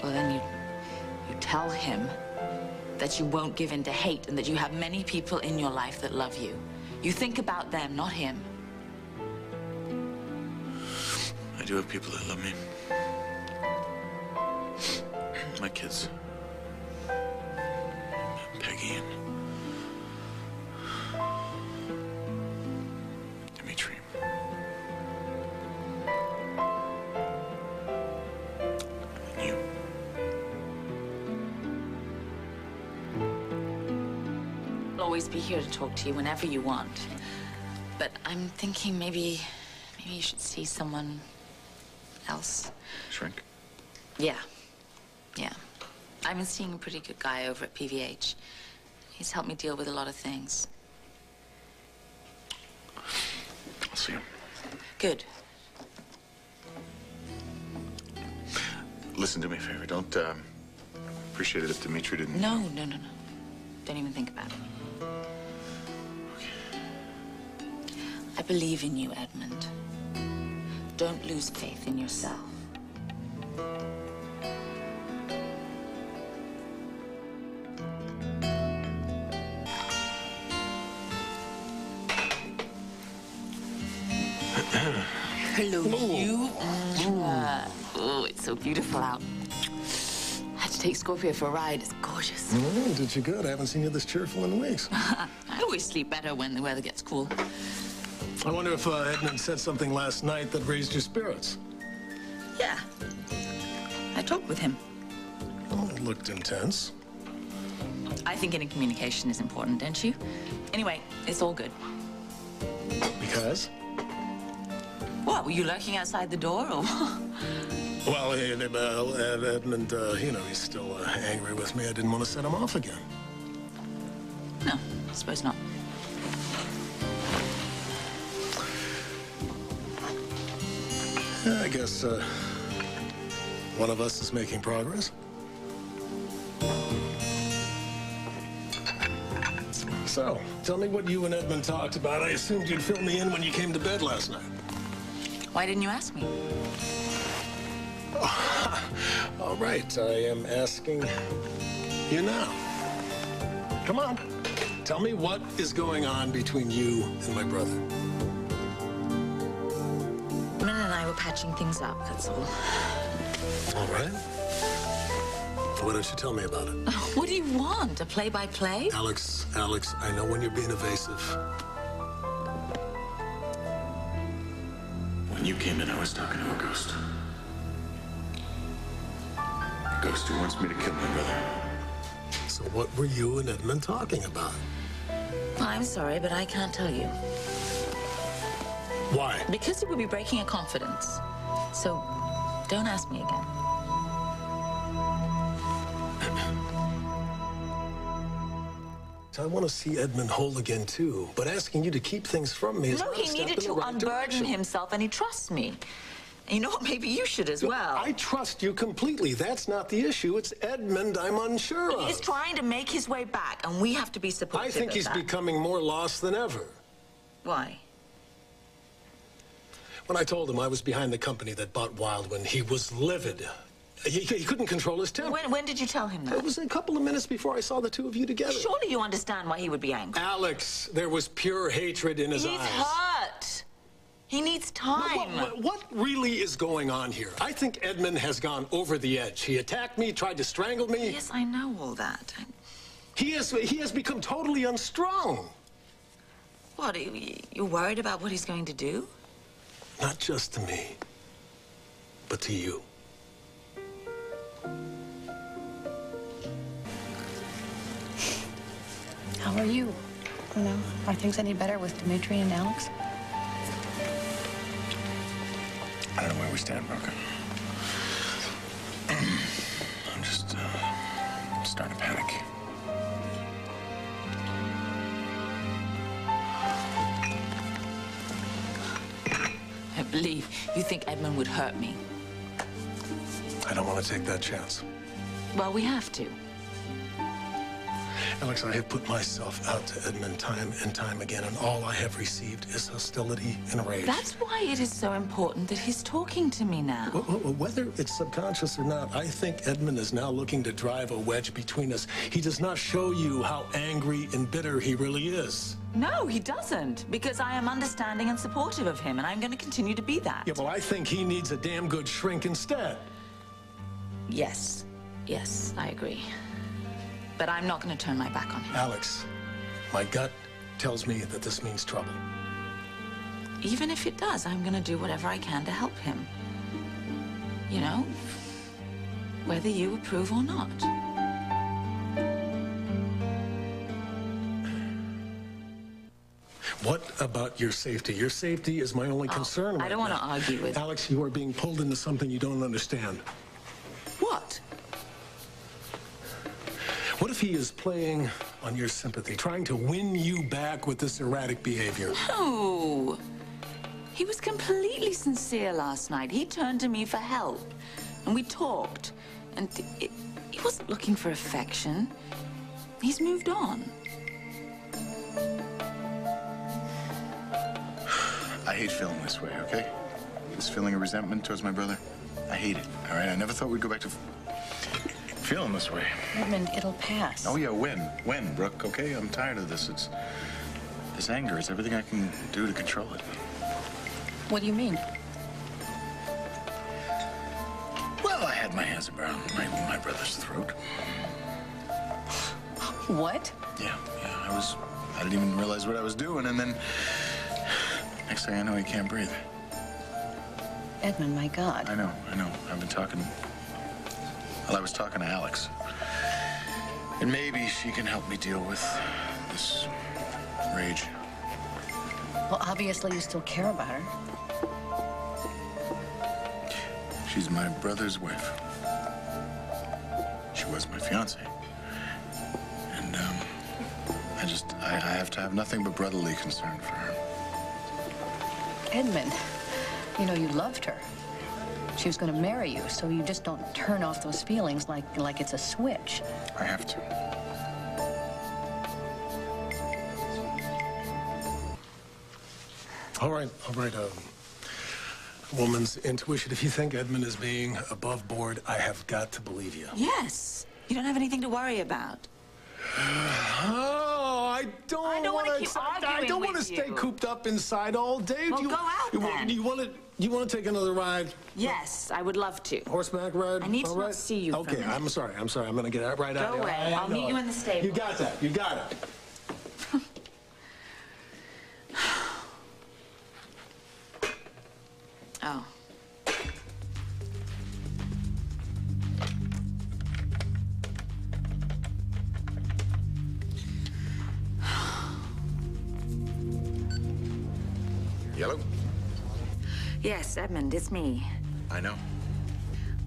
Well, then you tell him that you won't give in to hate and that you have many people in your life that love you. You think about them, not him. I do have people that love me. My kids. Peggy and Dimitri. And you. I'll always be here to talk to you whenever you want. But I'm thinking maybe you should see someone else. Shrink? Yeah. Yeah. I've been seeing a pretty good guy over at PVH. He's helped me deal with a lot of things. I'll see him. Good. Listen, do me a favor. Don't, appreciate it if Dimitri didn't... No. Don't even think about it. Okay. I believe in you, Edmund. Don't lose faith in yourself. Hello, you. Oh, it's so beautiful out. I had to take Scorpio for a ride. It's gorgeous. Did you good? I haven't seen you this cheerful in weeks. I always sleep better when the weather gets cool. I wonder if Edmund said something last night that raised your spirits. Yeah. I talked with him. Well, it looked intense. I think any communication is important, don't you? Anyway, it's all good. Because? What, were you lurking outside the door, or Well, Edmund, you know, he's still angry with me. I didn't want to set him off again. No, I suppose not. Yeah, I guess, one of us is making progress. So, tell me what you and Edmund talked about. I assumed you'd fill me in when you came to bed last night. Why didn't you ask me? All right, I am asking you now. Come on, tell me what is going on between you and my brother. Edmund and I were patching things up, that's all. All right. Why don't you tell me about it? What do you want, a play-by-play? Alex, I know when you're being evasive. When you came in, I was talking to a ghost. A ghost who wants me to kill my brother. So what were you and Edmund talking about? Well, I'm sorry, but I can't tell you. Why? Because it would be breaking a confidence. So, don't ask me again. I want to see Edmund whole again, too. But asking you to keep things from me is No, not a he step needed in the to right unburden direction. himself, and he trusts me. And you know what? Maybe you should as well. I trust you completely. That's not the issue. It's Edmund I'm unsure of. He's trying to make his way back, and we have to be supportive I think of he's that. becoming more lost than ever. Why? When I told him I was behind the company that bought Wildwind, he was livid. He couldn't control his temper. When did you tell him that? It was a couple of minutes before I saw the two of you together. Surely you understand why he would be angry. Alex, there was pure hatred in his eyes. He's hurt. He needs time. What really is going on here? I think Edmund has gone over the edge. He attacked me, tried to strangle me. Yes, I know all that. He has become totally unstrung. What, you're worried about what he's going to do? Not just to me, but to you. How are you? You know, are things any better with Dimitri and Alex? I don't know where we stand, Broken. I'm just, starting to panic. I believe you think Edmund would hurt me. I don't want to take that chance. Well, we have to. Alex, I have put myself out to Edmund time and time again, and all I have received is hostility and rage. That's why it is so important that he's talking to me now. Whether it's subconscious or not, I think Edmund is now looking to drive a wedge between us. He does not show you how angry and bitter he really is. No, he doesn't, because I am understanding and supportive of him, and I'm going to continue to be that. Yeah, well, I think he needs a damn good shrink instead. Yes, I agree. But I'm not going to turn my back on him. Alex, my gut tells me that this means trouble. Even if it does, I'm going to do whatever I can to help him. You know, whether you approve or not. What about your safety? Your safety is my only concern right I don't want to now. argue with... Alex, you are being pulled into something you don't understand. What? What if he is playing on your sympathy, trying to win you back with this erratic behavior? No. He was completely sincere last night. He turned to me for help, and we talked. And he wasn't looking for affection. He's moved on. I hate feeling this way, okay? This feeling of resentment towards my brother. I hate it, all right? I never thought we'd go back to feeling this way. Edmund, it'll pass. Oh, yeah, when, Brooke, okay? I'm tired of this. This anger. It's everything I can do to control it. What do you mean? Well, I had my hands around my brother's throat. What? Yeah, I didn't even realize what I was doing, and then next thing I know, he can't breathe. Edmund, my God. I know. I've been talking... Well, I was talking to Alex. And maybe she can help me deal with this rage. Well, obviously you still care about her. She's my brother's wife. She was my fiancée. And, I have to have nothing but brotherly concern for her. Edmund, you know you loved her. She was going to marry you, so you just don't turn off those feelings like it's a switch. I have to. All right. Woman's intuition. If you think Edmund is being above board, I have got to believe you. Yes. You don't have anything to worry about. Oh, I don't want to keep arguing I don't want to stay cooped up inside all day. Well, go out then. You want to take another ride? Yes, I would love to. Horseback ride? I need all to right? not see you. Okay, I'm sorry. I'm going to get right out of here. Go away. I'll meet you in the stable. You got that. You got it. Oh. Yellow? Yes, Edmund, it's me. I know.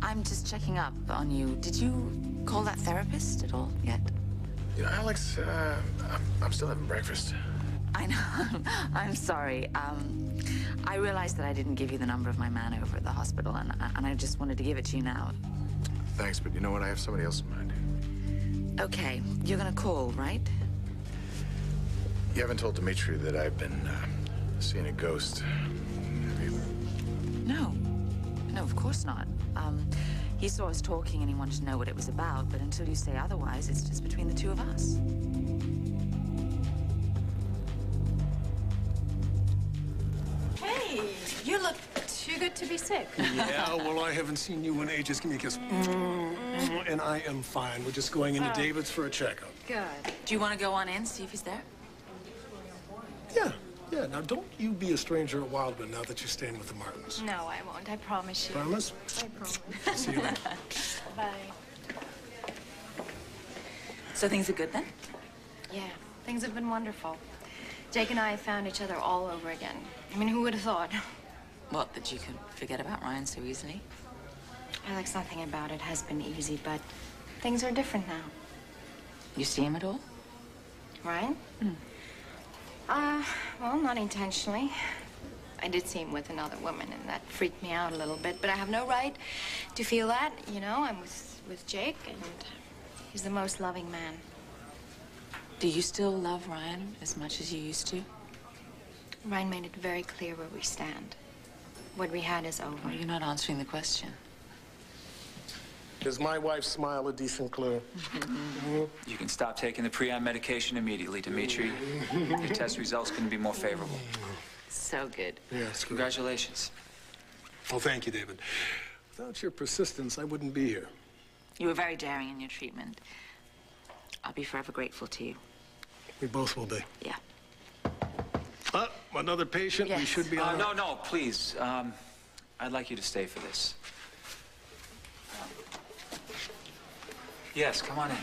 I'm just checking up on you. Did you call that therapist at all yet? You know, Alex, I'm still having breakfast. I know. I'm sorry. I realized that I didn't give you the number of my man over at the hospital, and I just wanted to give it to you now. Thanks, but you know what? I have somebody else in mind. Okay, you're gonna call, right? You haven't told Dimitri that I've been seeing a ghost, have you? No, of course not. He saw us talking and he wanted to know what it was about, but until you say otherwise, it's just between the two of us. Hey, you look too good to be sick. Yeah, well, I haven't seen you in ages. Give me a kiss. And I am fine. We're just going into David's for a checkup. Good. Do you want to go on in, see if he's there? Yeah. Now, don't you be a stranger at Wildman now that you're staying with the Martins. No, I won't. I promise you. Promise? I promise. See you later. Bye. So things are good then? Yeah, things have been wonderful. Jake and I found each other all over again. I mean, who would have thought? What, that you could forget about Ryan so easily? Alex, nothing about it has been easy, but things are different now. You see him at all? Ryan? Well, not intentionally. I did see him with another woman, and that freaked me out a little bit, but I have no right to feel that, you know? I'm with Jake, and he's the most loving man. Do you still love Ryan as much as you used to? Ryan made it very clear where we stand. What we had is over. Well, you're not answering the question. Is my wife's smile a decent clue? You can stop taking the Prion medication immediately, Dimitri. Your test results couldn't be more favorable. So good. Yes. Congratulations. Well, thank you, David. Without your persistence, I wouldn't be here. You were very daring in your treatment. I'll be forever grateful to you. We both will be. Yeah. Another patient? Yes. We should be on. No, please. I'd like you to stay for this. Yes, come on in.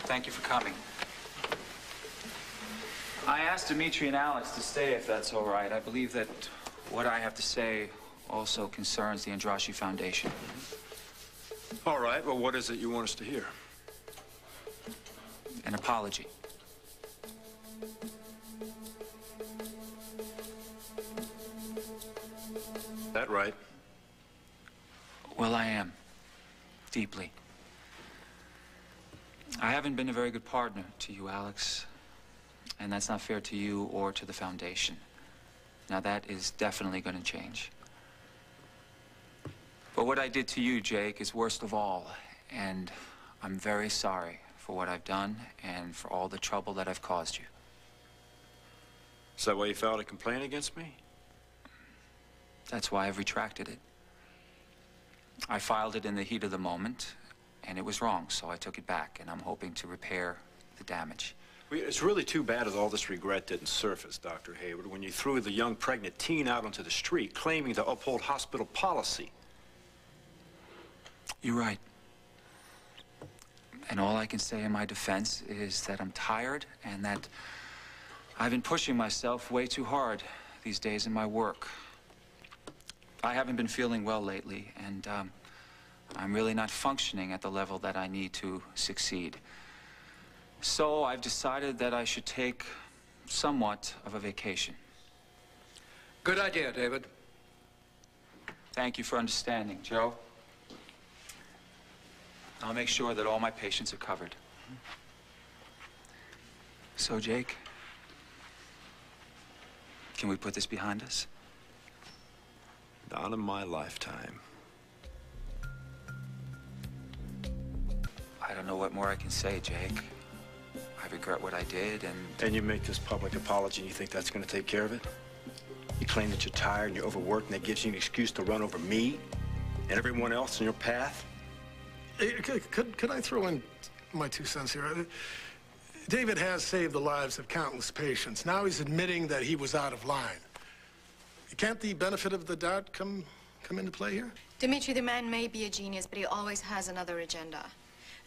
Thank you for coming. I asked Dimitri and Alex to stay if that's all right. I believe that what I have to say also concerns the Andrashi Foundation. All right, well, what is it you want us to hear? An apology. That right? Well, I am. Deeply. I haven't been a very good partner to you, Alex. And that's not fair to you or to the Foundation. Now, that is definitely going to change. But what I did to you, Jake, is worst of all. And I'm very sorry for what I've done and for all the trouble that I've caused you. Is that why you filed a complaint against me? That's why I've retracted it. I filed it in the heat of the moment, and it was wrong, so I took it back, and I'm hoping to repair the damage. Well, it's really too bad that all this regret didn't surface, Dr. Hayward, when you threw the young pregnant teen out onto the street claiming to uphold hospital policy. You're right. And all I can say in my defense is that I'm tired and that I've been pushing myself way too hard these days in my work. I haven't been feeling well lately, and I'm really not functioning at the level that I need to succeed. So I've decided that I should take somewhat of a vacation. Good idea, David. Thank you for understanding, Joe. I'll make sure that all my patients are covered. So, Jake, can we put this behind us? Not in my lifetime. I don't know what more I can say, Jake. I regret what I did, And you make this public apology and you think that's going to take care of it? You claim that you're tired and you're overworked, and that gives you an excuse to run over me and everyone else in your path? Hey, could I throw in my 2 cents here? David has saved the lives of countless patients. Now he's admitting that he was out of line. Can't the benefit of the doubt come into play here? Dimitri, the man may be a genius, but he always has another agenda.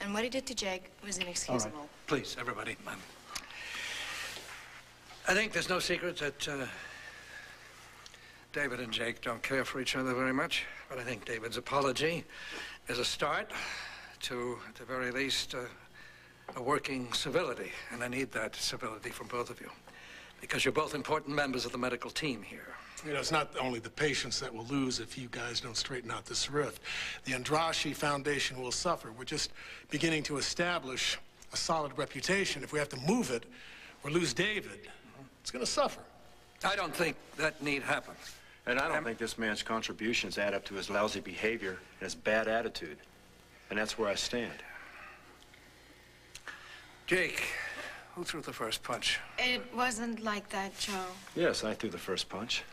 And what he did to Jake was inexcusable. All right. Please, everybody. I think there's no secret that David and Jake don't care for each other very much. But I think David's apology is a start to, at the very least, a working civility. And I need that civility from both of you, because you're both important members of the medical team here. You know, it's not only the patients that will lose if you guys don't straighten out this rift. The Andrashi Foundation will suffer. We're just beginning to establish a solid reputation. If we have to move it or lose David, it's going to suffer. I don't think that need happen. And I don't think this man's contributions add up to his lousy behavior and his bad attitude. And that's where I stand. Jake, who threw the first punch? It wasn't like that, Joe. Yes, I threw the first punch.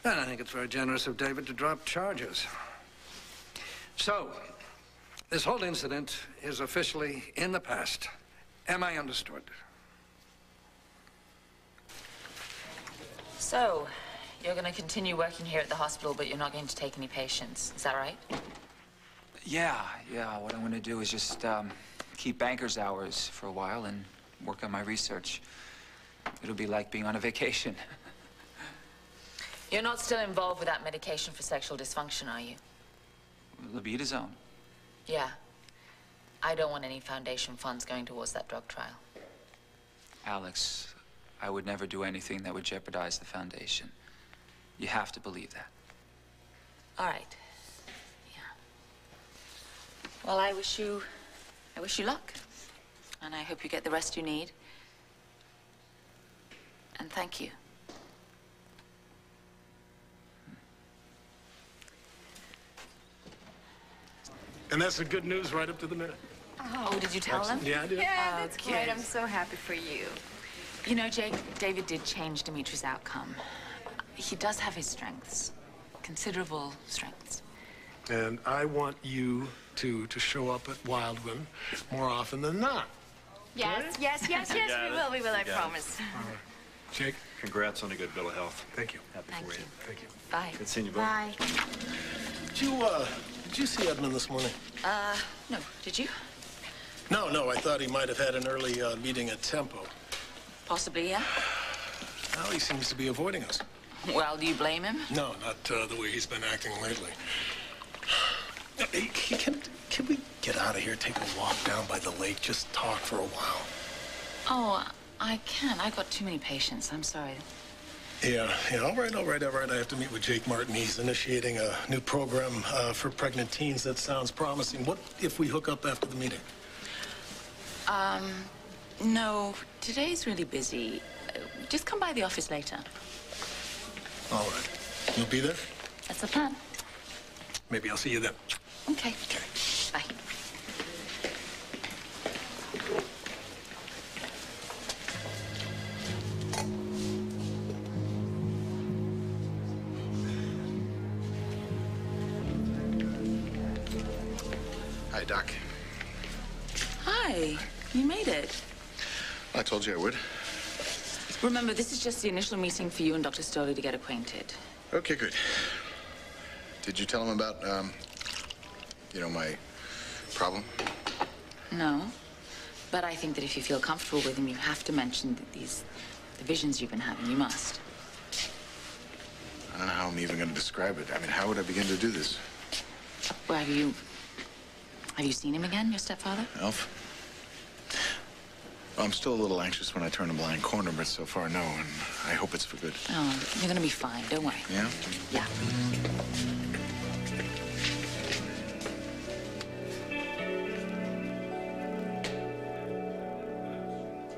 And I think it's very generous of David to drop charges. So, this whole incident is officially in the past. Am I understood? So, you're going to continue working here at the hospital, but you're not going to take any patients. Is that right? yeah, what I'm going to do is just keep banker's hours for a while and work on my research. It'll be like being on a vacation. You're not still involved with that medication for sexual dysfunction, are you? Libidazone. Yeah. I don't want any foundation funds going towards that drug trial. Alex, I would never do anything that would jeopardize the foundation. You have to believe that. All right. Yeah. Well, I wish you luck. And I hope you get the rest you need. And thank you. And that's the good news right up to the minute. Oh, did you tell them? Yeah, I did. Yeah, that's good. great. I'm so happy for you. You know, Jake, David did change Dimitri's outcome. He does have his strengths. Considerable strengths. And I want you to show up at Wildwood more often than not. Yes, yes, yes, yes, we will, I promise. Jake? Congrats on a good bill of health. Thank you. Happy Thank for you. you. Thank you. Bye. Good seeing you, Bill. Bye. Did you see Edmund this morning? No. Did you? No, I thought he might have had an early meeting at Tempo. Possibly, yeah. Well, he seems to be avoiding us. Well, do you blame him? No, not the way he's been acting lately. Hey, can we get out of here, take a walk down by the lake, just talk for a while? Oh, I can't. I've got too many patients. I'm sorry. Yeah, all right. I have to meet with Jake Martin. He's initiating a new program for pregnant teens that sounds promising. What if we hook up after the meeting? No, today's really busy. Just come by the office later. All right. You'll be there? That's the plan. Maybe I'll see you then. Okay. Bye. Hi, Doc. Hi. You made it. I told you I would. Remember, this is just the initial meeting for you and Dr. Stoley to get acquainted. Okay, good. Did you tell him about, my problem? No. But I think that if you feel comfortable with him, you have to mention that the visions you've been having. You must. I don't know how I'm even going to describe it. I mean, how would I begin to do this? Well, have you seen him again, your stepfather? Elf? Well, I'm still a little anxious when I turn a blind corner, but so far, no, and I hope it's for good. Oh, you're gonna be fine. Don't worry. Yeah? Yeah.